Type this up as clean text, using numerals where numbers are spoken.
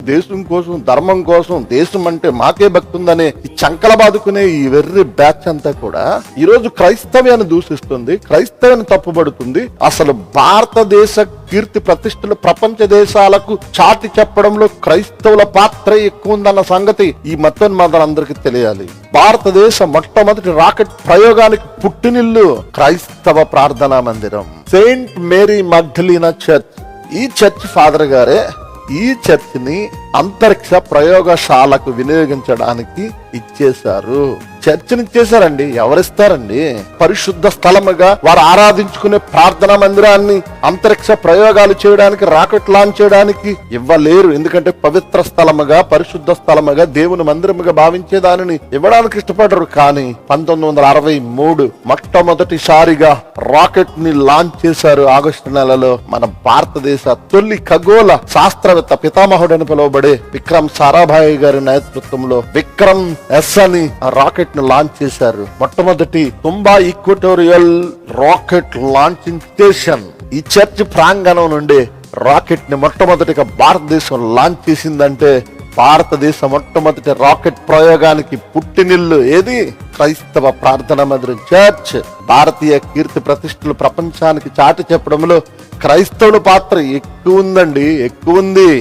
దేశం కోసం, ధర్మం కోసం, దేశం అంటే మాకే భక్తి ఉందనే ఈ చంకల బాదుకునే ఈ వెర్రి బ్యాచ్ అంతా కూడా ఈ రోజు క్రైస్తవ్యాన్ని దూషిస్తుంది, క్రైస్తవ్యాన్ని తప్పుబడుతుంది. అసలు భారతదేశ కీర్తి ప్రతిష్టలు ప్రపంచ దేశాలకు చాటి చెప్పడంలో క్రైస్తవుల పాత్ర ఎక్కువ ఉందన్న సంగతి ఈ మతోన్మాదులందరికీ తెలియాలి. భారతదేశ మొట్టమొదటి రాకెట్ ప్రయోగానికి పుట్టినిల్లు క్రైస్తవ ప్రార్థనా మందిరం, సెయింట్ మేరీ మగ్డలీనా చర్చ్. ఈ చర్చ్ ఫాదర్ గారే ఈ చర్చ్ ని అంతరిక్ష ప్రయోగశాలకు వినియోగించడానికి ఇచ్చేశారు. చర్చిని ఇచ్చేశారండి. ఎవరిస్తారండి? పరిశుద్ధ స్థలముగా వారు ఆరాధించుకునే ప్రార్థనా మందిరాన్ని అంతరిక్ష ప్రయోగాలు చేయడానికి, రాకెట్ లాంచ్ చేయడానికి ఇవ్వలేరు. ఎందుకంటే పవిత్ర స్థలముగా, పరిశుద్ధ స్థలముగా, దేవుని మందిరముగా భావించే దానిని ఇవ్వడానికి ఇష్టపడరు. కానీ 1963 మొట్టమొదటిసారిగా రాకెట్ ని లాంచ్ చేశారు. ఆగస్టు నెలలో మన భారతదేశ తొలి ఖగోళ శాస్త్రవేత్త పితామహుడని పిలువబడే విక్రమ్ సారాభాయ్ గారి నేతృత్వంలో విక్రమ్ ఎస్ అని రాకెట్ ను లాంచ్ చేశారు. మొట్టమొదటి తుంబా ఈక్వటోరియల్ రాకెట్ లాంచింగ్ స్టేషన్ ఈ చర్చ్ ప్రాంగణం నుండి రాకెట్ ని మొట్టమొదటిగా భారతదేశం లాంచ్ చేసిందంటే భారతదేశ మొట్టమొదటి రాకెట్ ప్రయోగానికి పుట్టినిల్లు ఏది? క్రైస్తవ ప్రార్థనా మందిరం చర్చ్. భారతీయ కీర్తి ప్రతిష్టలు ప్రపంచానికి చాటి చెప్పడంలో క్రైస్తవుల పాత్ర ఎక్కువ ఉందండి, ఎక్కువ ఉంది.